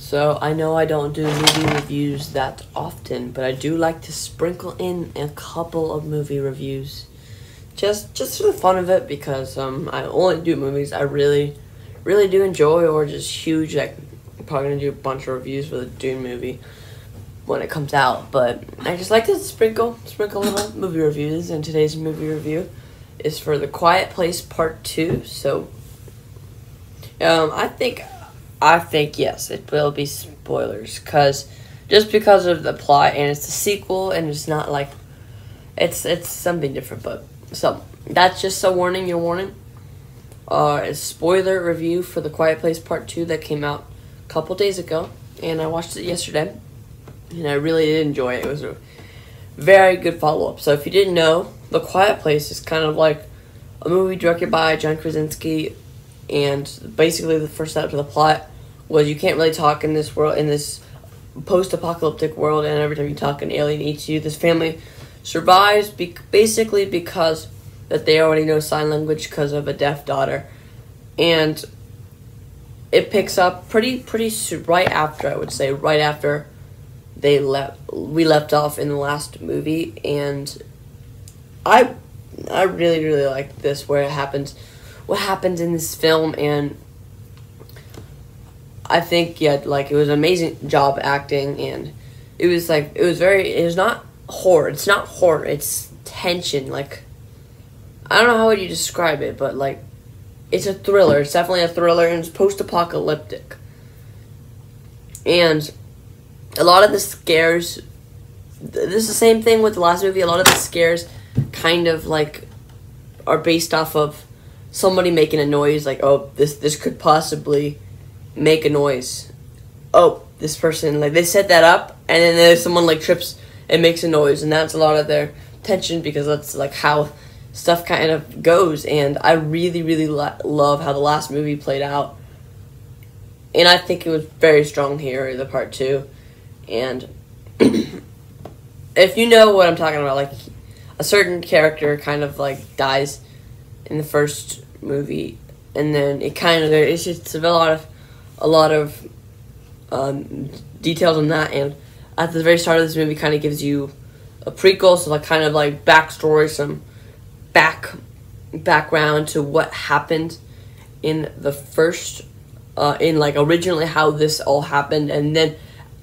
So I know I don't do movie reviews that often, but I do like to sprinkle in a couple of movie reviews, just for the fun of it, because I only do movies I really do enjoy, or just huge. Like, I'm probably gonna do a bunch of reviews for the Dune movie when it comes out, but I just like to sprinkle little movie reviews. And today's movie review is for The Quiet Place Part 2. So I think yes, it will be spoilers, just because of the plot, and it's a sequel, and it's not like it's something different. But so that's just a warning. Your warning. A spoiler review for The Quiet Place Part 2 that came out a couple days ago, and I watched it yesterday, and I really did enjoy it. It was a very good follow-up. So if you didn't know, The Quiet Place is kind of like a movie directed by John Krasinski, and basically the first step to the plot was you can't really talk in this world, in this post-apocalyptic world, and every time you talk, an alien eats you. This family survives basically because that they already know sign language because of a deaf daughter, and it picks up pretty right after, I would say, right after we left off in the last movie. And I really like this, where it happens, what happens in this film. And I think, yeah, like, it was an amazing job acting, and it was not horror. It's not horror. It's tension. Like, I don't know how would you describe it, but like, it's a thriller. It's definitely a thriller, and it's post-apocalyptic. And a lot of the scares, this is the same thing with the last movie. A lot of the scares kind of like are based off of somebody making a noise. Like, oh, this could possibly make a noise. Oh, this person, like, they set that up, and then there's someone like trips and makes a noise, and that's a lot of their tension, because that's like how stuff kind of goes. And I really love how the last movie played out, and I think it was very strong here, the part 2. And if you know what I'm talking about, like, a certain character kind of like dies in the first movie, and then it's just a lot of details on that. And at the very start of this movie kind of gives you a prequel, so like kind of like backstory, some background to what happened in the first in like originally how this all happened. And then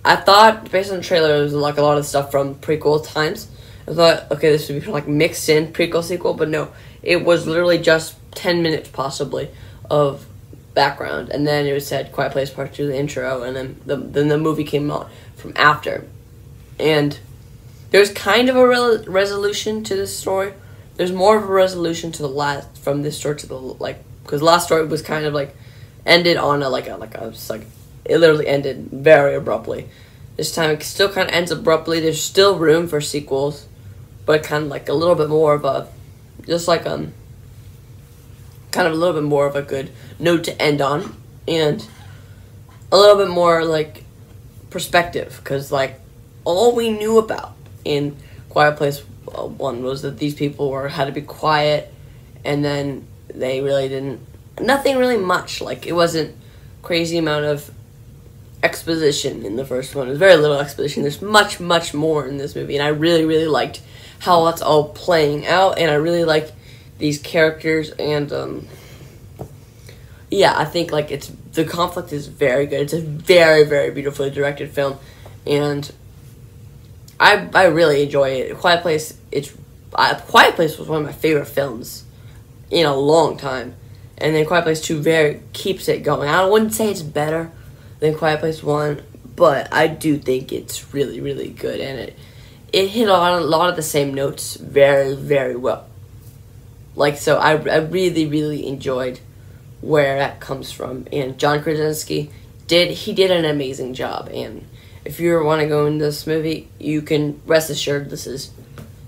I thought, based on the trailer, it was like a lot of stuff from prequel times. I thought, okay, this would be like mixed in prequel sequel, but no, it was literally just 10 minutes possibly of background, and then it was said Quiet Place Part 2, the intro, and then the movie came out from after. And there's kind of a resolution to this story. There's more of a resolution to from this story to the, like, because the last story was kind of like ended on it literally ended very abruptly. This time it still kind of ends abruptly. There's still room for sequels, but kind of like a little bit more of a, just like kind of a little bit more of a good note to end on, and a little bit more like perspective, because like all we knew about in Quiet Place 1 was that these people had to be quiet, and then they really didn't, nothing really much, like, it wasn't crazy amount of exposition in the first one. It was very little exposition. There's much more in this movie, and I really liked how that's all playing out, and I really like these characters. And yeah, I think like the conflict is very good. It's a very beautifully directed film, and I really enjoy it. Quiet Place was one of my favorite films in a long time, and then Quiet Place 2 keeps it going. I wouldn't say it's better than Quiet Place 1, but I do think it's really good, and it hit on a lot of the same notes very well. Like, so I really enjoyed where that comes from, and John Krasinski did an amazing job. And if you want to go into this movie, you can rest assured this is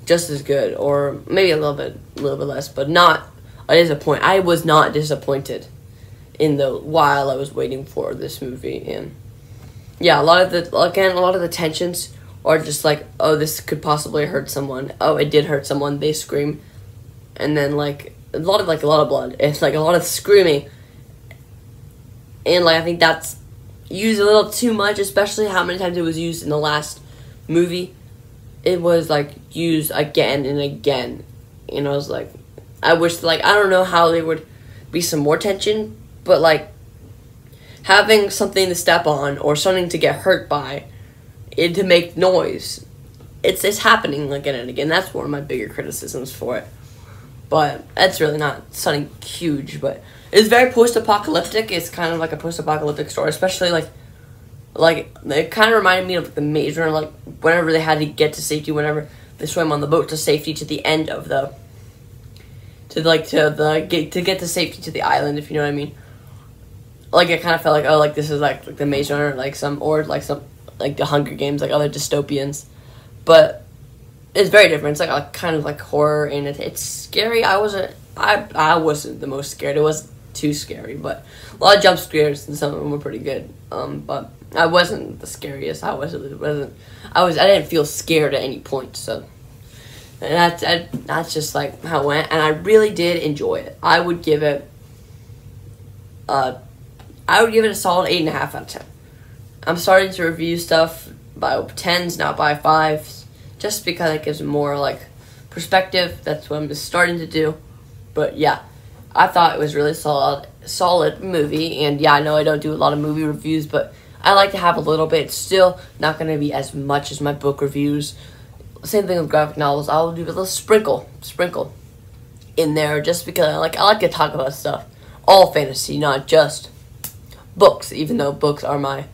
just as good, or maybe a little bit less, but not a disappointment. I was not disappointed while I was waiting for this movie. And yeah, a lot of the tensions are just like, oh, this could possibly hurt someone. Oh, it did hurt someone. They scream, and then like a lot of blood. It's like a lot of screaming, and like I think that's used a little too much, especially how many times it was used in the last movie. It was like used again and again, and I was like, I wish, like, I don't know how there would be some more tension, but like having something to step on or something to get hurt by, it to make noise. It's happening again and again. That's one of my bigger criticisms for it. But that's really not something huge, but it's very post-apocalyptic. It's kind of like a post-apocalyptic story, especially like it kind of reminded me of the Maze Runner, like whenever they had to get to safety, whenever they swam on the boat to safety to the end of the to get to safety to the island, if you know what I mean. Like it kind of felt like, oh, like this is like the Maze Runner, like some the Hunger Games, like other dystopians, but it's very different. It's like a kind of like horror, and it's scary. I wasn't the most scared. It wasn't too scary, but a lot of jump scares, and some of them were pretty good. But I wasn't the scariest. I didn't feel scared at any point. So that's just like how it went, and I really did enjoy it. I would give it a solid 8.5 out of 10. I'm starting to review stuff by 10s, not by 5s, just because it gives more like perspective. That's what I'm just starting to do. But yeah, I thought it was really solid movie, and yeah, I know I don't do a lot of movie reviews, but I like to have a little bit. It's still not going to be as much as my book reviews. Same thing with graphic novels. I'll do a little sprinkle in there, just because I like to talk about stuff, all fantasy, not just books, even though books are my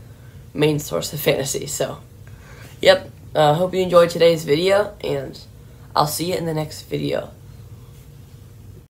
main source of fantasy. So yep, hope you enjoyed today's video, and I'll see you in the next video.